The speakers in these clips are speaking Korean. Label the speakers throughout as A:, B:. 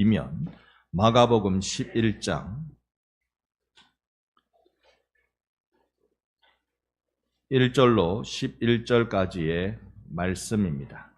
A: 이면 마가복음 11장 1절로 11절까지의 말씀입니다.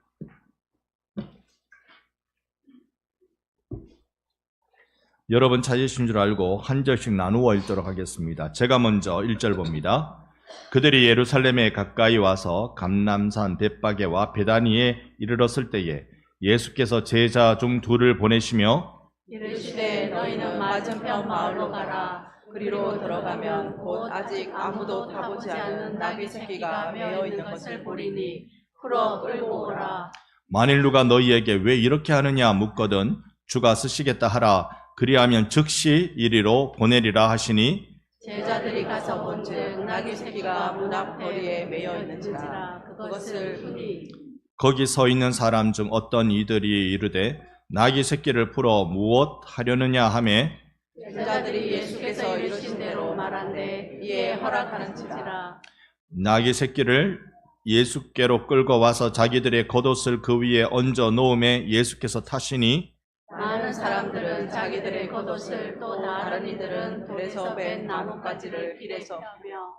A: 여러분 찾으신 줄 알고 한 절씩 나누어 읽도록 하겠습니다. 제가 먼저 1절 봅니다. 그들이 예루살렘에 가까이 와서 감람산 벳바게와 베다니에 이르렀을 때에 예수께서 제자 중 둘을 보내시며
B: 이르시되 너희는 맞은편 마을로 가라. 그리로 들어가면 곧 아직 아무도 타보지 않은 나귀 새끼가 매어 있는 것을 보리니 풀어 끌고 오라.
A: 만일 누가 너희에게 왜 이렇게 하느냐 묻거든 주가 쓰시겠다 하라. 그리하면 즉시 이리로 보내리라 하시니
B: 제자들이 가서 본즉 나귀 새끼가 문 앞 거리에 매어 있는지라. 그것을 보니
A: 거기 서 있는 사람 중 어떤 이들이 이르되 나귀 새끼를 풀어 무엇 하려느냐 하매
B: 제자들이 예수께서 이르신 대로 말한대 이에 허락하는지라.
A: 나귀 새끼를 예수께로 끌고 와서 자기들의 겉옷을 그 위에 얹어 놓음에 예수께서 타시니
B: 많은 사람들은 자기들의 겉옷을 또 다른 이들은 들에서 벤 나뭇가지를 길에서 펴며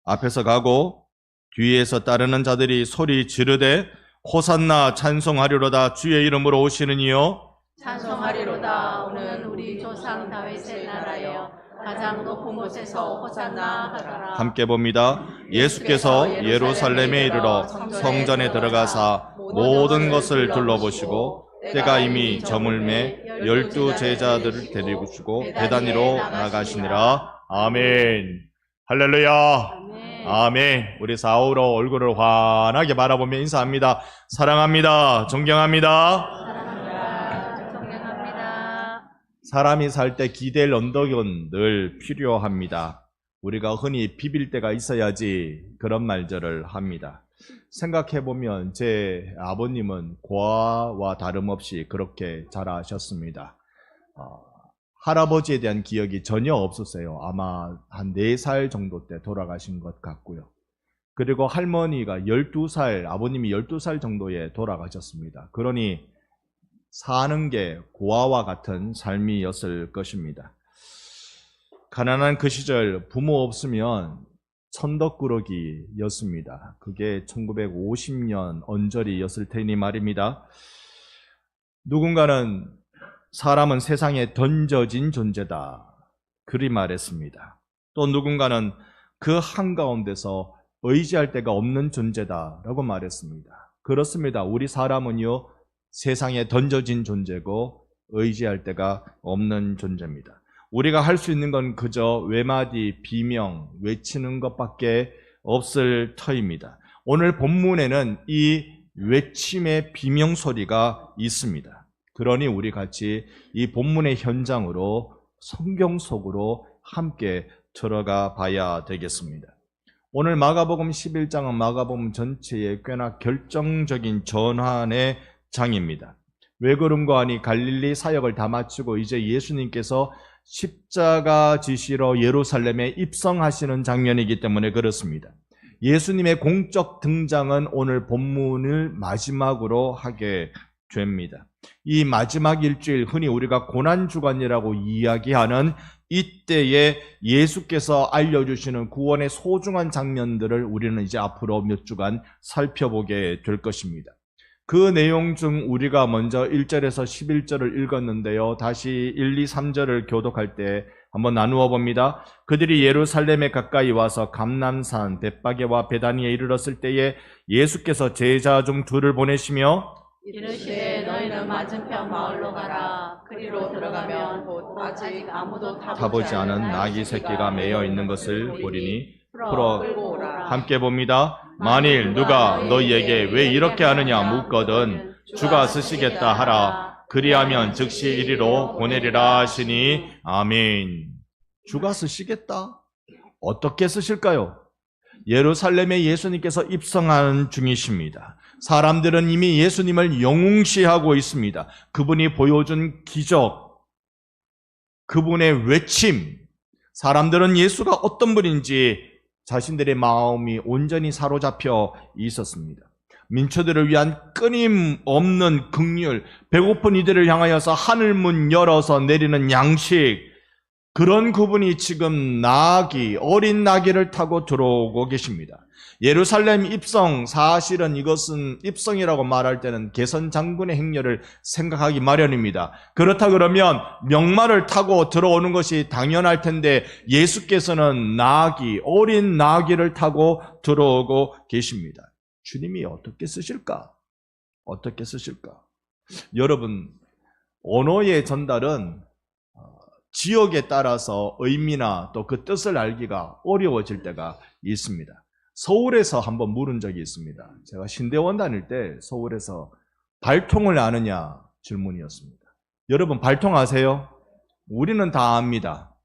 A: 앞에서 가고 뒤에서 따르는 자들이 소리 지르되 호산나 찬송하리로다 주의 이름으로 오시는 이여
B: 찬송하리로다 오는 우리 조상 다윗의 나라여 가장 높은 곳에서 호산나 하라.
A: 함께 봅니다. 예수께서 예루살렘에 이르러 성전에 들어가사 모든 것을 둘러보시고 때가 이미 저물매 12 제자들을 데리고 주고 베다니로 나가시니라. 아멘. 할렐루야. 아멘. 우리 사우로 얼굴을 환하게 바라보며 인사합니다. 사랑합니다. 존경합니다. 사람이 살 때 기댈 언덕은 늘 필요합니다. 우리가 흔히 비빌 때가 있어야지 그런 말들을 합니다. 생각해보면 제 아버님은 고아와 다름없이 그렇게 자라셨습니다. 할아버지에 대한 기억이 전혀 없었어요. 아마 한 4살 정도 때 돌아가신 것 같고요. 그리고 할머니가 12살, 아버님이 12살 정도에 돌아가셨습니다. 그러니 사는 게 고아와 같은 삶이었을 것입니다. 가난한 그 시절 부모 없으면 천덕꾸러기였습니다. 그게 1950년 언저리였을 테니 말입니다. 누군가는 사람은 세상에 던져진 존재다. 그리 말했습니다. 또 누군가는 그 한가운데서 의지할 데가 없는 존재다라고 말했습니다. 그렇습니다. 우리 사람은요, 세상에 던져진 존재고 의지할 데가 없는 존재입니다. 우리가 할 수 있는 건 그저 외마디 비명 외치는 것밖에 없을 터입니다. 오늘 본문에는 이 외침의 비명 소리가 있습니다. 그러니 우리 같이 이 본문의 현장으로 성경 속으로 함께 들어가 봐야 되겠습니다. 오늘 마가복음 11장은 마가복음 전체의 꽤나 결정적인 전환의 장입니다. 외걸음과 하니 갈릴리 사역을 다 마치고 이제 예수님께서 십자가 지시러 예루살렘에 입성하시는 장면이기 때문에 그렇습니다. 예수님의 공적 등장은 오늘 본문을 마지막으로 하게 됩니다. 이 마지막 일주일, 흔히 우리가 고난주간이라고 이야기하는 이때에 예수께서 알려주시는 구원의 소중한 장면들을 우리는 이제 앞으로 몇 주간 살펴보게 될 것입니다. 그 내용 중 우리가 먼저 1절에서 11절을 읽었는데요. 다시 1, 2, 3절을 교독할 때 한번 나누어 봅니다. 그들이 예루살렘에 가까이 와서 감람산 벳바게와 베다니에 이르렀을 때에 예수께서 제자 중 둘을 보내시며
B: 이르시되 너희는 맞은편 마을로 가라. 그리로 들어가면 곧 아직 아무도
A: 타보지 않은 나귀 새끼가 매여 있는 것을 보리니 풀어
B: 끌고 오라.
A: 함께 봅니다. 만일 누가 너희에게 왜 이렇게 하느냐 묻거든 주가 쓰시겠다 하라. 그리하면 즉시 이리로 보내리라 하시니 아멘. 주가 쓰시겠다? 어떻게 쓰실까요? 예루살렘에 예수님께서 입성하는 중이십니다. 사람들은 이미 예수님을 영웅시하고 있습니다. 그분이 보여준 기적, 그분의 외침, 사람들은 예수가 어떤 분인지 자신들의 마음이 온전히 사로잡혀 있었습니다. 민초들을 위한 끊임없는 긍휼, 배고픈 이들을 향하여서 하늘문 열어서 내리는 양식, 그런 그분이 지금 어린 나귀를 타고 들어오고 계십니다. 예루살렘 입성, 사실은 이것은 입성이라고 말할 때는 개선 장군의 행렬을 생각하기 마련입니다. 그렇다 그러면 명마를 타고 들어오는 것이 당연할 텐데 예수께서는 어린 나귀를 타고 들어오고 계십니다. 주님이 어떻게 쓰실까? 어떻게 쓰실까? 여러분, 언어의 전달은 지역에 따라서 의미나 또 그 뜻을 알기가 어려워질 때가 있습니다. 서울에서 한번 물은 적이 있습니다. 제가 신대원 다닐 때 서울에서 발통을 아느냐 질문이었습니다. 여러분, 발통 아세요? 우리는 다 압니다.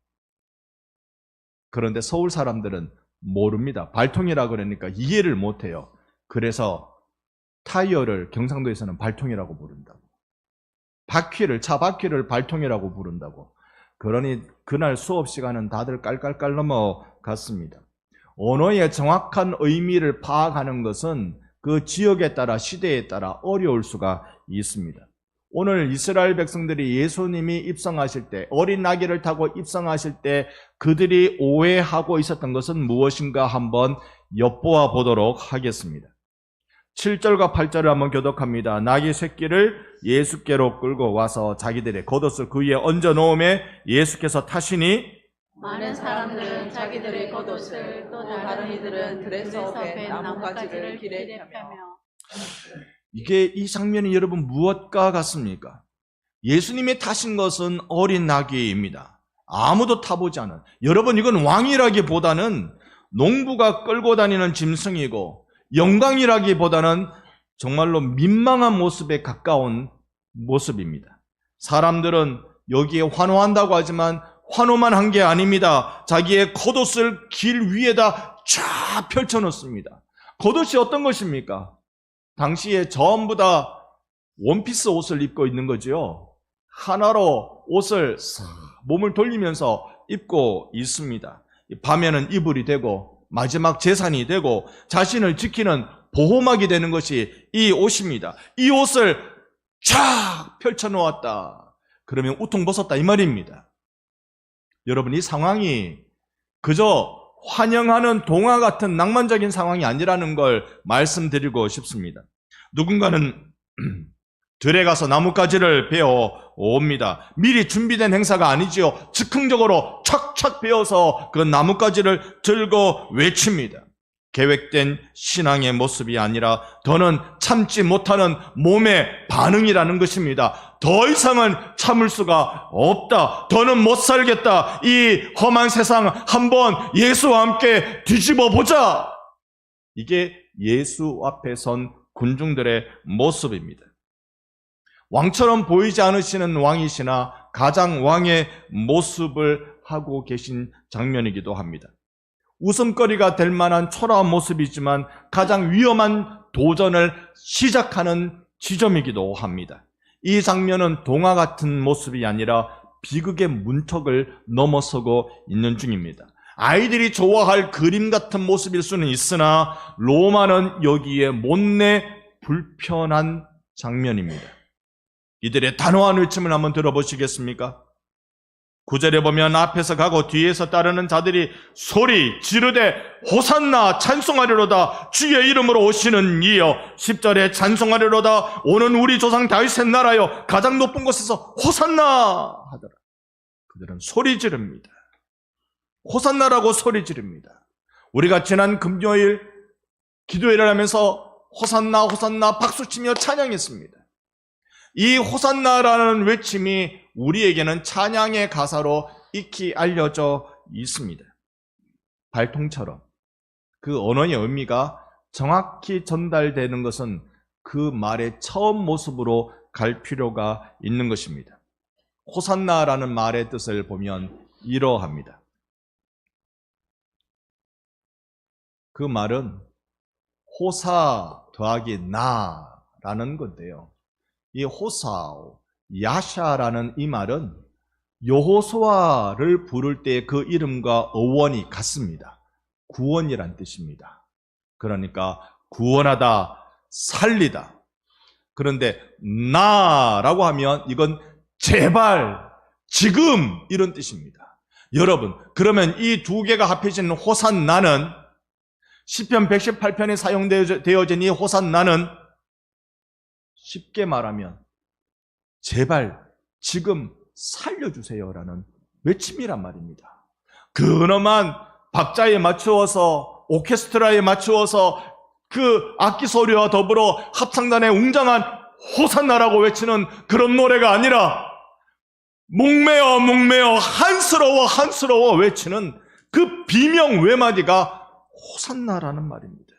A: 그런데 서울 사람들은 모릅니다. 발통이라 그러니까 이해를 못해요. 그래서 타이어를 경상도에서는 발통이라고 부른다고. 차 바퀴를 발통이라고 부른다고. 그러니 그날 수업 시간은 다들 깔깔깔 넘어갔습니다. 언어의 정확한 의미를 파악하는 것은 그 지역에 따라 시대에 따라 어려울 수가 있습니다. 오늘 이스라엘 백성들이 예수님이 입성하실 때, 어린 나귀를 타고 입성하실 때 그들이 오해하고 있었던 것은 무엇인가 한번 엿보아 보도록 하겠습니다. 7절과 8절을 한번 교독합니다. 나귀 새끼를 예수께로 끌고 와서 자기들의 겉옷을 그 위에 얹어 놓음에 예수께서 타시니
B: 많은 사람들은 자기들의 겉옷을 또 다른 이들은 들에서 벤 나뭇가지를 길에 펴며.
A: 이 장면이 여러분 무엇과 같습니까? 예수님이 타신 것은 어린 나귀입니다. 아무도 타보지 않은. 여러분, 이건 왕이라기보다는 농부가 끌고 다니는 짐승이고 영광이라기보다는 정말로 민망한 모습에 가까운 모습입니다. 사람들은 여기에 환호한다고 하지만 환호만 한 게 아닙니다. 자기의 겉옷을 길 위에다 쫙 펼쳐놓습니다. 겉옷이 어떤 것입니까? 당시에 전부 다 원피스 옷을 입고 있는 거죠. 하나로 옷을 몸을 돌리면서 입고 있습니다. 밤에는 이불이 되고 마지막 재산이 되고 자신을 지키는 보호막이 되는 것이 이 옷입니다. 이 옷을 쫙 펼쳐놓았다. 그러면 우통 벗었다 이 말입니다. 여러분, 이 상황이 그저 환영하는 동화 같은 낭만적인 상황이 아니라는 걸 말씀드리고 싶습니다. 누군가는 들에 가서 나뭇가지를 베어 옵니다. 미리 준비된 행사가 아니지요. 즉흥적으로 착착 베어서 그 나뭇가지를 들고 외칩니다. 계획된 신앙의 모습이 아니라 더는 참지 못하는 몸의 반응이라는 것입니다. 더 이상은 참을 수가 없다. 더는 못 살겠다. 이 험한 세상 한번 예수와 함께 뒤집어 보자. 이게 예수 앞에 선 군중들의 모습입니다. 왕처럼 보이지 않으시는 왕이시나 가장 왕의 모습을 하고 계신 장면이기도 합니다. 웃음거리가 될 만한 초라한 모습이지만 가장 위험한 도전을 시작하는 지점이기도 합니다. 이 장면은 동화 같은 모습이 아니라 비극의 문턱을 넘어서고 있는 중입니다. 아이들이 좋아할 그림 같은 모습일 수는 있으나 로마는 여기에 못내 불편한 장면입니다. 이들의 단호한 외침을 한번 들어보시겠습니까? 9절에 보면 앞에서 가고 뒤에서 따르는 자들이 소리 지르되 호산나 찬송하리로다 주의 이름으로 오시는 이여. 10절에 찬송하리로다 오는 우리 조상 다윗의 나라여 가장 높은 곳에서 호산나 하더라. 그들은 소리 지릅니다. 호산나라고 소리 지릅니다. 우리가 지난 금요일 기도회를 하면서 호산나 호산나 박수치며 찬양했습니다. 이 호산나라는 외침이 우리에게는 찬양의 가사로 익히 알려져 있습니다. 발통처럼 그 언어의 의미가 정확히 전달되는 것은 그 말의 처음 모습으로 갈 필요가 있는 것입니다. 호산나라는 말의 뜻을 보면 이러합니다. 그 말은 호사 더하기 나라는 건데요. 이 호사오, 야샤라는 이 말은 여호수아를 부를 때 그 이름과 어원이 같습니다. 구원이란 뜻입니다. 그러니까 구원하다, 살리다. 그런데 나라고 하면 이건 제발, 지금 이런 뜻입니다. 여러분, 그러면 이 두 개가 합해진 호산나는 시편 118편에 사용되어진 이 호산나는 쉽게 말하면 제발 지금 살려주세요라는 외침이란 말입니다. 근엄한 박자에 맞추어서 오케스트라에 맞추어서 그 악기 소리와 더불어 합창단의 웅장한 호산나라고 외치는 그런 노래가 아니라 목매어 한스러워 외치는 그 비명 외마디가 호산나라는 말입니다.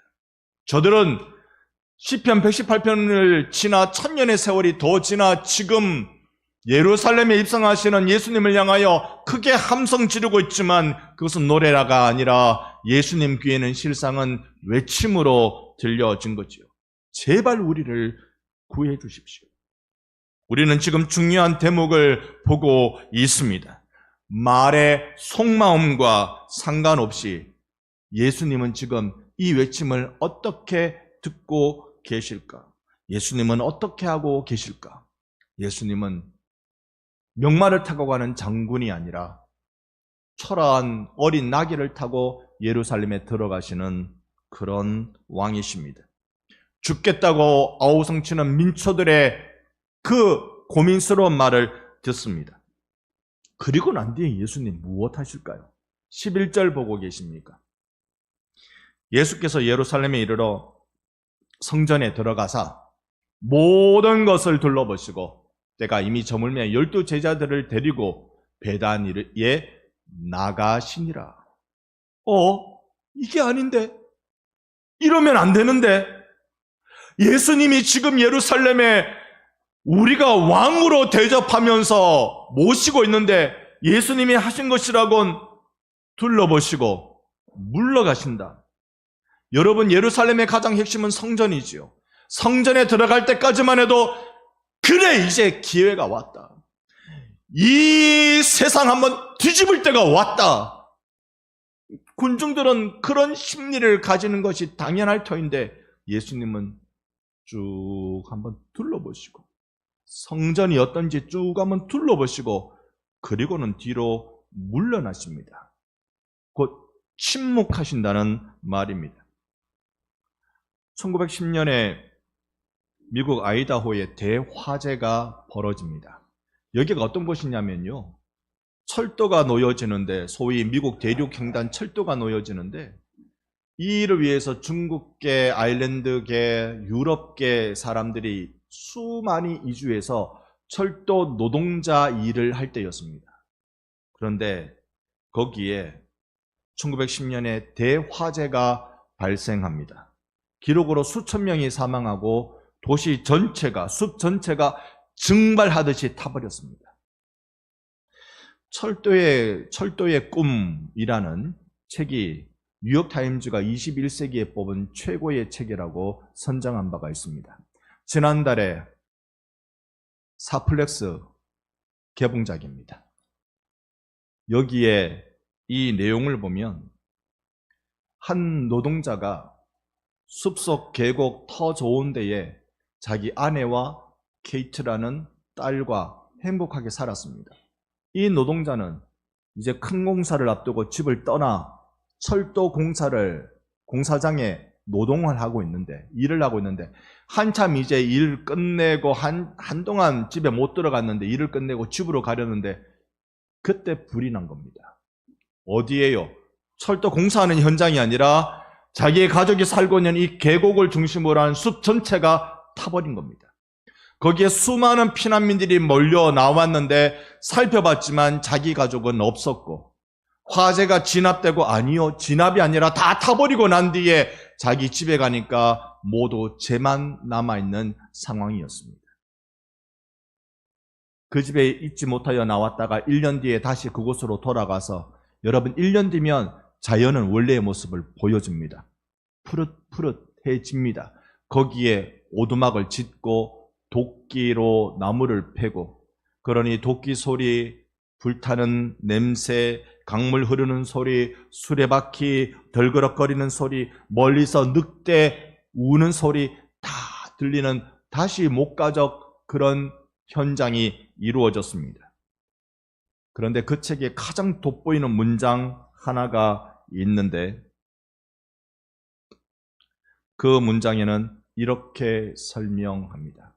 A: 저들은 시편 118편을 지나 천년의 세월이 더 지나 지금 예루살렘에 입성하시는 예수님을 향하여 크게 함성 지르고 있지만 그것은 노래가 아니라 예수님 귀에는 실상은 외침으로 들려진 거지요. 제발 우리를 구해 주십시오. 우리는 지금 중요한 대목을 보고 있습니다. 말의 속마음과 상관없이 예수님은 지금 이 외침을 어떻게 듣고 계실까? 예수님은 어떻게 하고 계실까? 예수님은 명마를 타고 가는 장군이 아니라 초라한 어린 나귀를 타고 예루살렘에 들어가시는 그런 왕이십니다. 죽겠다고 아우성치는 민초들의 그 고민스러운 말을 듣습니다. 그리고 난 뒤에 예수님 무엇 하실까요? 11절 보고 계십니까? 예수께서 예루살렘에 이르러 성전에 들어가사 모든 것을 둘러보시고 때가 이미 저물매 12 제자들을 데리고 베다니에 나가시니라. 이게 아닌데? 이러면 안 되는데? 예수님이 지금 예루살렘에 우리가 왕으로 대접하면서 모시고 있는데 예수님이 하신 것이라곤 둘러보시고 물러가신다. 여러분, 예루살렘의 가장 핵심은 성전이지요. 성전에 들어갈 때까지만 해도 그래, 이제 기회가 왔다. 이 세상 한번 뒤집을 때가 왔다. 군중들은 그런 심리를 가지는 것이 당연할 터인데 예수님은 쭉 한번 둘러보시고 성전이 어떤지 쭉 한번 둘러보시고 그리고는 뒤로 물러나십니다. 곧 침묵하신다는 말입니다. 1910년에 미국 아이다호에 대화재가 벌어집니다. 여기가 어떤 곳이냐면요, 철도가 놓여지는데, 소위 미국 대륙횡단 철도가 놓여지는데 이 일을 위해서 중국계, 아일랜드계, 유럽계 사람들이 수많이 이주해서 철도 노동자 일을 할 때였습니다. 그런데 거기에 1910년에 대화재가 발생합니다. 기록으로 수천 명이 사망하고 도시 전체가, 숲 전체가 증발하듯이 타버렸습니다. 철도의 꿈이라는 책이 뉴욕타임즈가 21세기에 뽑은 최고의 책이라고 선정한 바가 있습니다. 지난달에 사플렉스 개봉작입니다. 여기에 이 내용을 보면 한 노동자가 숲속 계곡 터 좋은 데에 자기 아내와 케이트라는 딸과 행복하게 살았습니다. 이 노동자는 이제 큰 공사를 앞두고 집을 떠나 철도 공사장에 노동을 하고 있는데, 일을 하고 있는데, 한참 이제 일을 끝내고 한동안 집에 못 들어갔는데 일을 끝내고 집으로 가려는데 그때 불이 난 겁니다. 어디에요? 철도 공사하는 현장이 아니라 자기의 가족이 살고 있는 이 계곡을 중심으로 한 숲 전체가 타버린 겁니다. 거기에 수많은 피난민들이 몰려 나왔는데 살펴봤지만 자기 가족은 없었고, 화재가 진압되고, 아니요, 진압이 아니라 다 타버리고 난 뒤에 자기 집에 가니까 모두 쟤만 남아있는 상황이었습니다. 그 집에 있지 못하여 나왔다가 1년 뒤에 다시 그곳으로 돌아가서, 여러분, 1년 뒤면 자연은 원래의 모습을 보여줍니다. 푸릇푸릇해집니다. 거기에 오두막을 짓고 도끼로 나무를 패고, 그러니 도끼 소리, 불타는 냄새, 강물 흐르는 소리, 수레바퀴 덜그럭거리는 소리, 멀리서 늑대 우는 소리 다 들리는 다시 목가적 그런 현장이 이루어졌습니다. 그런데 그 책에 가장 돋보이는 문장 하나가 있는데 그 문장에는 이렇게 설명합니다.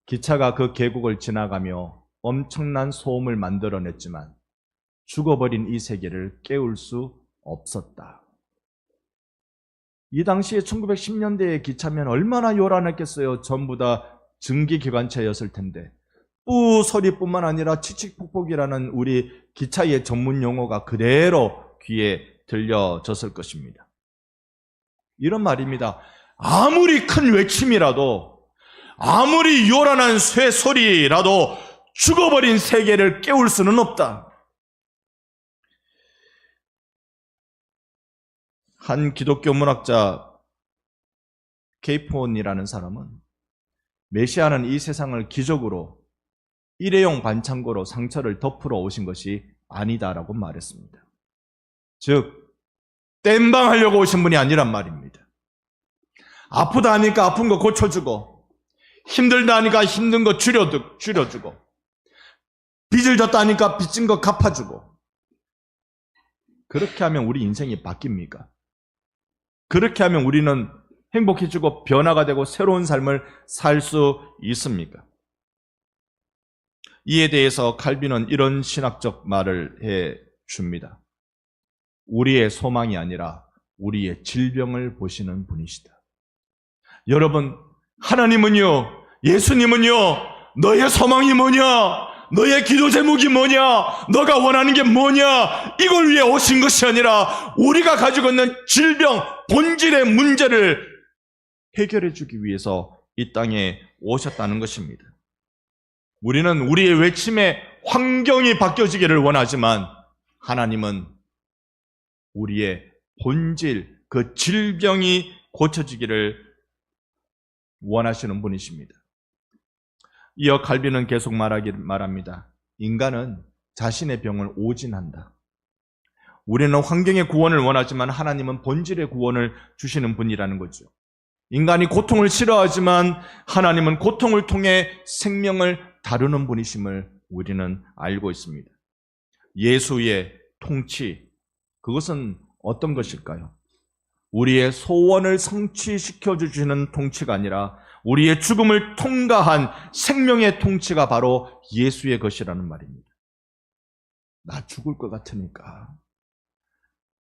A: 기차가 그 계곡을 지나가며 엄청난 소음을 만들어냈지만 죽어버린 이 세계를 깨울 수 없었다. 이 당시에 1910년대의 기차면 얼마나 요란했겠어요. 전부 다 증기기관차였을 텐데 뿌 소리뿐만 아니라 칙칙폭폭이라는 우리 기차의 전문 용어가 그대로 귀에 들려졌을 것입니다. 이런 말입니다. 아무리 큰 외침이라도, 아무리 요란한 쇠소리라도 죽어버린 세계를 깨울 수는 없다. 한 기독교 문학자 케이폰이라는 사람은 메시아는 이 세상을 기적으로 일회용 반창고로 상처를 덮으러 오신 것이 아니다라고 말했습니다. 즉 땜방하려고 오신 분이 아니란 말입니다. 아프다 하니까 아픈 거 고쳐주고, 힘들다 하니까 힘든 거 줄여주고, 빚을 졌다 하니까 빚진 거 갚아주고. 그렇게 하면 우리 인생이 바뀝니까? 그렇게 하면 우리는 행복해지고 변화가 되고 새로운 삶을 살 수 있습니까? 이에 대해서 칼빈은 이런 신학적 말을 해 줍니다. 우리의 소망이 아니라 우리의 질병을 보시는 분이시다. 여러분, 하나님은요, 예수님은요, 너의 소망이 뭐냐? 너의 기도 제목이 뭐냐? 너가 원하는 게 뭐냐? 이걸 위해 오신 것이 아니라 우리가 가지고 있는 질병, 본질의 문제를 해결해 주기 위해서 이 땅에 오셨다는 것입니다. 우리는 우리의 외침에 환경이 바뀌어지기를 원하지만 하나님은 우리의 본질, 그 질병이 고쳐지기를 원하시는 분이십니다. 이어 칼빈은 계속 말합니다. 인간은 자신의 병을 오진한다. 우리는 환경의 구원을 원하지만 하나님은 본질의 구원을 주시는 분이라는 거죠. 인간이 고통을 싫어하지만 하나님은 고통을 통해 생명을 다루는 분이심을 우리는 알고 있습니다. 예수의 통치, 그것은 어떤 것일까요? 우리의 소원을 성취시켜 주시는 통치가 아니라 우리의 죽음을 통과한 생명의 통치가 바로 예수의 것이라는 말입니다. 나 죽을 것 같으니까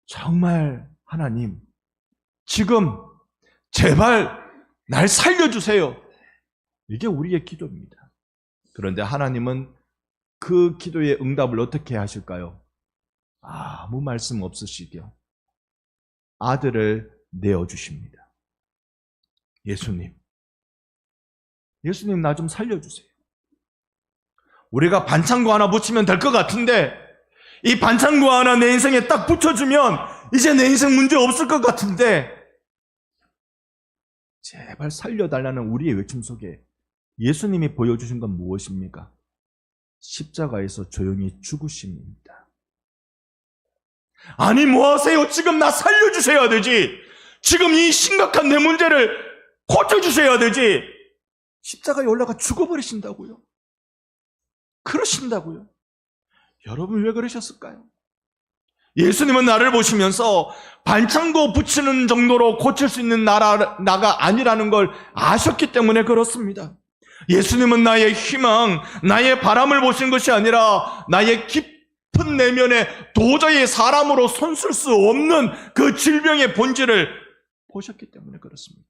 A: 정말 하나님, 지금 제발 날 살려주세요. 이게 우리의 기도입니다. 그런데 하나님은 그 기도의 응답을 어떻게 하실까요? 아무 말씀 없으시게요. 아들을 내어주십니다. 예수님 나 좀 살려주세요. 우리가 반창고 하나 붙이면 될 것 같은데 이 반창고 하나 내 인생에 딱 붙여주면 이제 내 인생 문제 없을 것 같은데 제발 살려달라는 우리의 외침 속에 예수님이 보여주신 건 무엇입니까? 십자가에서 조용히 죽으심입니다. 아니 뭐하세요? 지금 나 살려주셔야 되지. 지금 이 심각한 내 문제를 고쳐주셔야 되지. 십자가에 올라가 죽어버리신다고요. 그러신다고요. 여러분 왜 그러셨을까요? 예수님은 나를 보시면서 반창고 붙이는 정도로 고칠 수 있는 나가 아니라는 걸 아셨기 때문에 그렇습니다. 예수님은 나의 희망, 나의 바람을 보신 것이 아니라 나의 깊은 내면에 도저히 사람으로 손쓸 수 없는 그 질병의 본질을 보셨기 때문에 그렇습니다.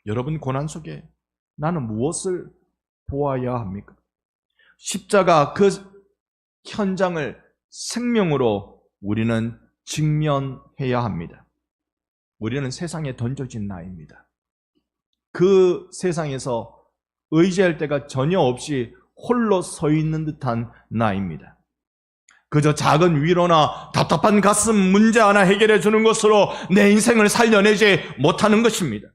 A: 여러분 고난 속에 나는 무엇을 보아야 합니까? 십자가 그 현장을 생명으로 우리는 직면해야 합니다. 우리는 세상에 던져진 나입니다. 그 세상에서 의지할 데가 전혀 없이 홀로 서 있는 듯한 나입니다. 그저 작은 위로나 답답한 가슴 문제 하나 해결해 주는 것으로 내 인생을 살려내지 못하는 것입니다.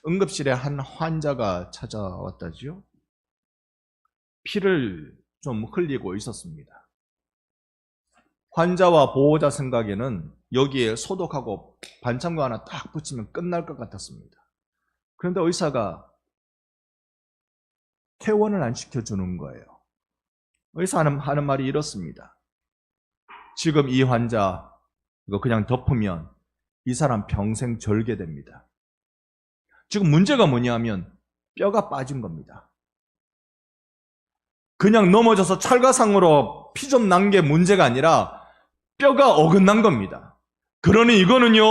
A: 응급실에 한 환자가 찾아왔다지요. 피를 좀 흘리고 있었습니다. 환자와 보호자 생각에는 여기에 소독하고 반창고 하나 딱 붙이면 끝날 것 같았습니다. 그런데 의사가 퇴원을 안 시켜주는 거예요. 의사 하는 말이 이렇습니다. 지금 이 환자 이거 그냥 덮으면 이 사람 평생 절개됩니다. 지금 문제가 뭐냐면 뼈가 빠진 겁니다. 그냥 넘어져서 철가상으로 피 좀 난 게 문제가 아니라 뼈가 어긋난 겁니다. 그러니 이거는요,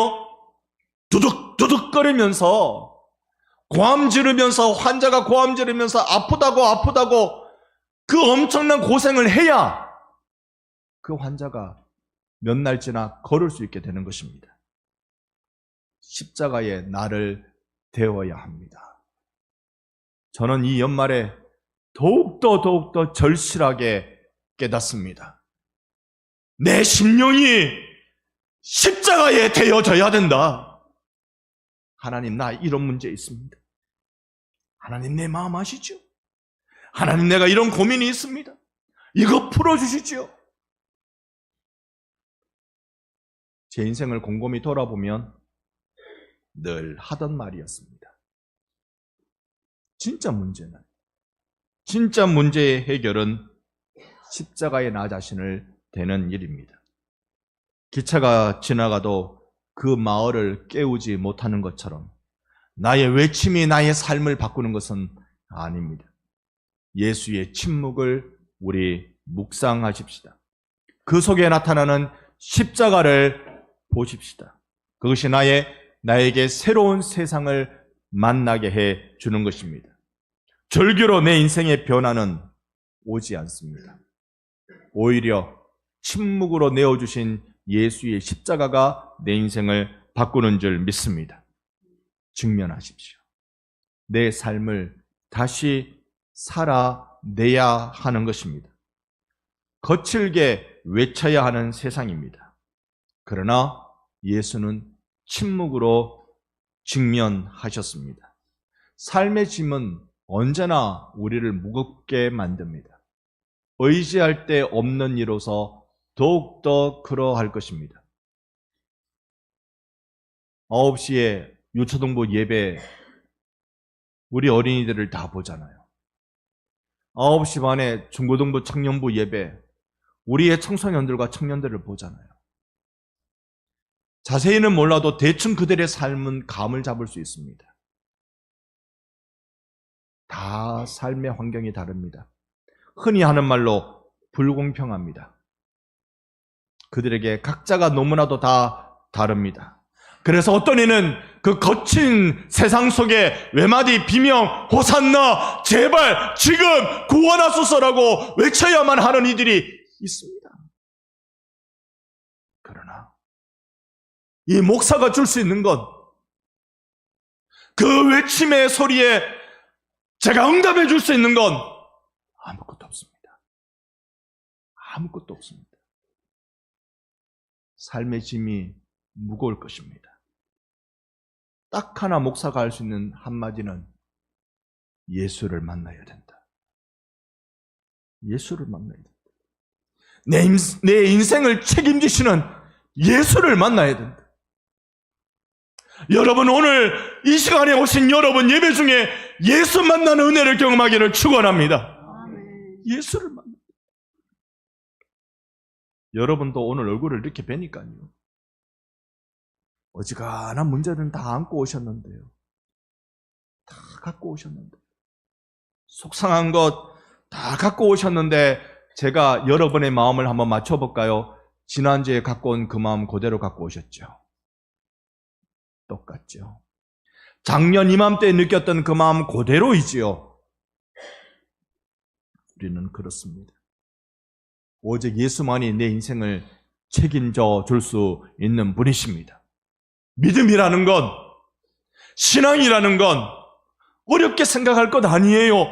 A: 두둑두둑거리면서 고함 지르면서 환자가 고함 지르면서 아프다고 그 엄청난 고생을 해야 그 환자가 몇 날 지나 걸을 수 있게 되는 것입니다. 십자가에 나를 대어야 합니다. 저는 이 연말에 더욱더 절실하게 깨닫습니다. 내 심령이 십자가에 대어져야 된다. 하나님, 나 이런 문제 있습니다. 하나님, 내 마음 아시죠? 하나님, 내가 이런 고민이 있습니다. 이거 풀어주시지요. 제 인생을 곰곰이 돌아보면 늘 하던 말이었습니다. 진짜 문제의 해결은 십자가에 나 자신을 대는 일입니다. 기차가 지나가도 그 마을을 깨우지 못하는 것처럼 나의 외침이 나의 삶을 바꾸는 것은 아닙니다. 예수의 침묵을 우리 묵상하십시다. 그 속에 나타나는 십자가를 보십시다. 그것이 나에게 새로운 세상을 만나게 해 주는 것입니다. 절규로 내 인생의 변화는 오지 않습니다. 오히려 침묵으로 내어주신 예수의 십자가가 내 인생을 바꾸는 줄 믿습니다. 직면하십시오. 내 삶을 다시 살아내야 하는 것입니다. 거칠게 외쳐야 하는 세상입니다. 그러나 예수는 침묵으로 직면하셨습니다. 삶의 짐은 언제나 우리를 무겁게 만듭니다. 의지할 데 없는 이로서 더욱더 그러할 것입니다. 9시에 유초등부 예배 우리 어린이들을 다 보잖아요. 9시 반에 중고등부 청년부 예배 우리의 청소년들과 청년들을 보잖아요. 자세히는 몰라도 대충 그들의 삶은 감을 잡을 수 있습니다. 다 삶의 환경이 다릅니다. 흔히 하는 말로 불공평합니다. 그들에게 각자가 너무나도 다 다릅니다. 그래서 어떤 이는 그 거친 세상 속에 외마디 비명, 호산나, 제발 지금 구원하소서라고 외쳐야만 하는 이들이 있습니다. 그러나 이 목사가 줄 수 있는 것, 그 외침의 소리에 제가 응답해 줄 수 있는 건 아무것도 없습니다. 아무것도 없습니다. 삶의 짐이 무거울 것입니다. 딱 하나 목사가 할 수 있는 한마디는 예수를 만나야 된다. 예수를 만나야 된다. 내 인생을 책임지시는 예수를 만나야 된다. 여러분, 오늘 이 시간에 오신 여러분 예배 중에 예수 만나는 은혜를 경험하기를 축원합니다. 예수를 만나. 여러분도 오늘 얼굴을 이렇게 뵈니까요. 어지간한 문제는 다 안고 오셨는데요. 다 갖고 오셨는데. 속상한 것 다 갖고 오셨는데 제가 여러분의 마음을 한번 맞춰볼까요? 지난주에 갖고 온 그 마음 그대로 갖고 오셨죠? 똑같죠. 작년 이맘때 느꼈던 그 마음 그대로이지요. 우리는 그렇습니다. 오직 예수만이 내 인생을 책임져 줄 수 있는 분이십니다. 믿음이라는 건, 신앙이라는 건 어렵게 생각할 것 아니에요.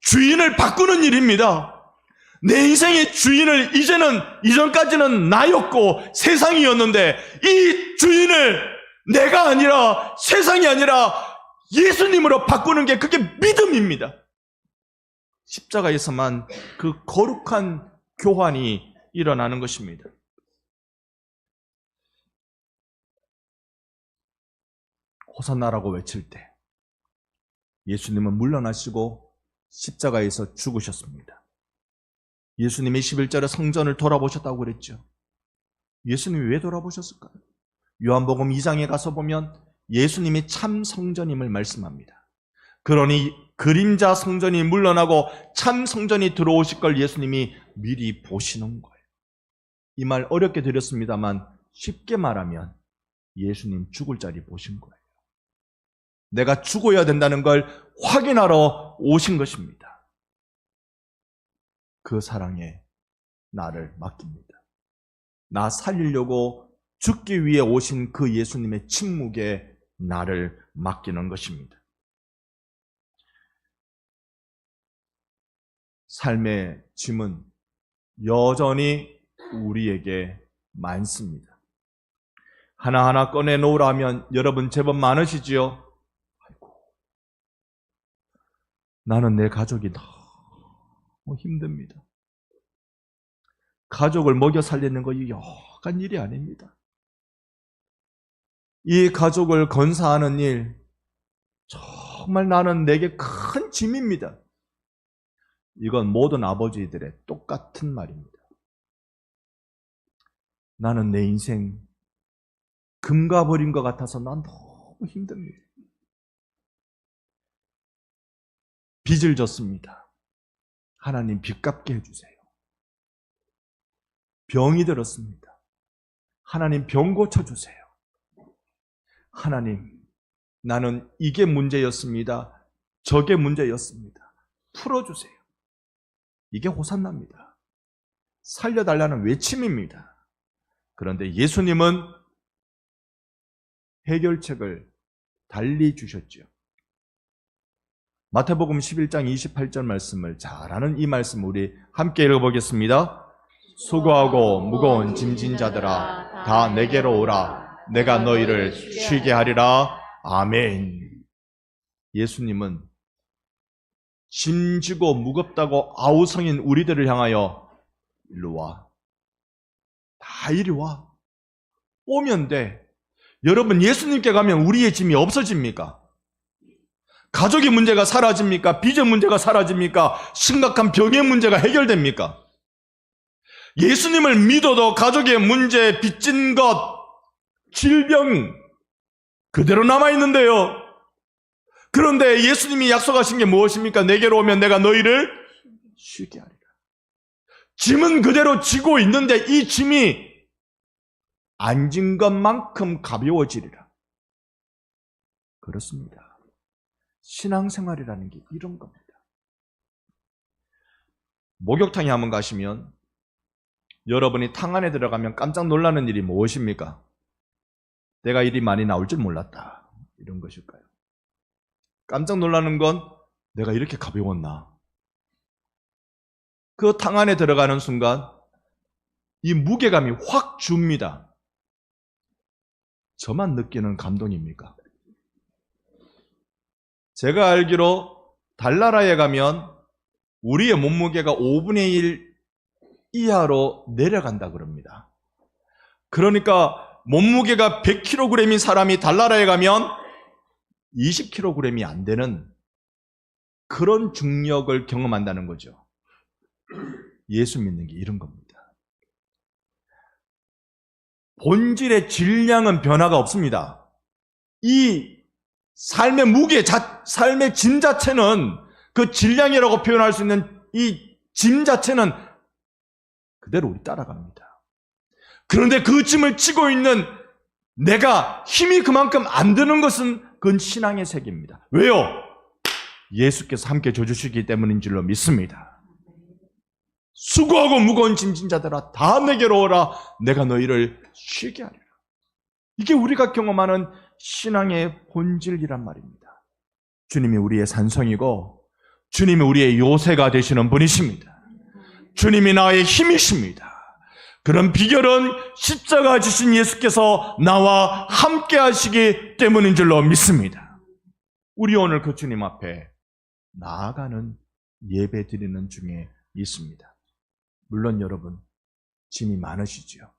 A: 주인을 바꾸는 일입니다. 내 인생의 주인을 이전까지는 나였고 세상이었는데 이 주인을 내가 아니라 세상이 아니라 예수님으로 바꾸는 게 그게 믿음입니다. 십자가에서만 그 거룩한 교환이 일어나는 것입니다. 호산나라고 외칠 때 예수님은 물러나시고 십자가에서 죽으셨습니다. 예수님이 11절에 성전을 돌아보셨다고 그랬죠. 예수님이 왜 돌아보셨을까요? 요한복음 2장에 가서 보면 예수님이 참 성전임을 말씀합니다. 그러니 그림자 성전이 물러나고 참 성전이 들어오실 걸 예수님이 미리 보시는 거예요. 이 말 어렵게 드렸습니다만 쉽게 말하면 예수님 죽을 자리 보신 거예요. 내가 죽어야 된다는 걸 확인하러 오신 것입니다. 그 사랑에 나를 맡깁니다. 나 살리려고 죽기 위해 오신 그 예수님의 침묵에 나를 맡기는 것입니다. 삶의 짐은 여전히 우리에게 많습니다. 하나하나 꺼내놓으라 하면 여러분 제법 많으시지요? 아이고, 나는 내 가족이 너무 힘듭니다. 가족을 먹여 살리는 거 여간 일이 아닙니다. 이 가족을 건사하는 일, 정말 나는 내게 큰 짐입니다. 이건 모든 아버지들의 똑같은 말입니다. 나는 내 인생 금가 버린 것 같아서 난 너무 힘듭니다. 빚을 졌습니다. 하나님 빚 갚게 해주세요. 병이 들었습니다. 하나님 병 고쳐주세요. 하나님, 나는 이게 문제였습니다. 저게 문제였습니다. 풀어주세요. 이게 호산나입니다. 살려달라는 외침입니다. 그런데 예수님은 해결책을 달리 주셨죠. 마태복음 11장 28절 말씀을 잘 아는 이 말씀 우리 함께 읽어보겠습니다. 수고하고 무거운 짐진 자들아 다 내게로 오라. 내가 너희를 쉬게 하리라. 아멘. 예수님은 짐지고 무겁다고 아우성인 우리들을 향하여 일로 와. 다 이리 와. 오면 돼. 여러분, 예수님께 가면 우리의 짐이 없어집니까? 가족의 문제가 사라집니까? 빚의 문제가 사라집니까? 심각한 병의 문제가 해결됩니까? 예수님을 믿어도 가족의 문제, 빚진 것, 질병 그대로 남아있는데요. 그런데 예수님이 약속하신 게 무엇입니까? 내게로 오면 내가 너희를 쉬게 하리라. 짐은 그대로 지고 있는데 이 짐이 앉은 것만큼 가벼워지리라. 그렇습니다. 신앙생활이라는 게 이런 겁니다. 목욕탕에 한번 가시면 여러분이 탕 안에 들어가면 깜짝 놀라는 일이 무엇입니까? 내가 일이 많이 나올 줄 몰랐다. 이런 것일까요? 깜짝 놀라는 건 내가 이렇게 가벼웠나? 그 탕 안에 들어가는 순간 이 무게감이 확 줍니다. 저만 느끼는 감동입니까? 제가 알기로 달나라에 가면 우리의 몸무게가 5분의 1 이하로 내려간다 그럽니다. 그러니까 몸무게가 100kg인 사람이 달나라에 가면 20kg이 안 되는 그런 중력을 경험한다는 거죠. 예수 믿는 게 이런 겁니다. 본질의 질량은 변화가 없습니다. 이 삶의 무게, 삶의 짐 자체는 그 질량이라고 표현할 수 있는 이 짐 자체는 그대로 우리 따라갑니다. 그런데 그 짐을 지고 있는 내가 힘이 그만큼 안 드는 것은 그건 신앙의 세계입니다. 왜요? 예수께서 함께 줘주시기 때문인 줄로 믿습니다. 수고하고 무거운 짐진 자들아 다 내게로 오라. 내가 너희를 쉬게 하리라. 이게 우리가 경험하는 신앙의 본질이란 말입니다. 주님이 우리의 산성이고 주님이 우리의 요새가 되시는 분이십니다. 주님이 나의 힘이십니다. 그런 비결은 십자가 지신 예수께서 나와 함께 하시기 때문인 줄로 믿습니다. 우리 오늘 그 주님 앞에 나아가는 예배 드리는 중에 있습니다. 물론 여러분 짐이 많으시죠.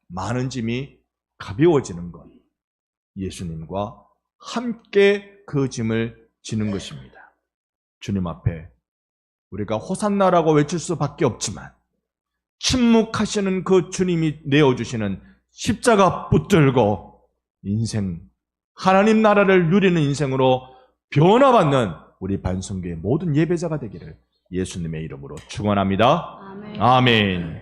A: 많은 짐이 가벼워지는 건 예수님과 함께 그 짐을 지는 것입니다. 주님 앞에 우리가 호산나라고 외칠 수밖에 없지만 침묵하시는 그 주님이 내어주시는 십자가 붙들고 인생, 하나님 나라를 누리는 인생으로 변화받는 우리 반성교의 모든 예배자가 되기를 예수님의 이름으로 축원합니다.
B: 아멘.
A: 아멘.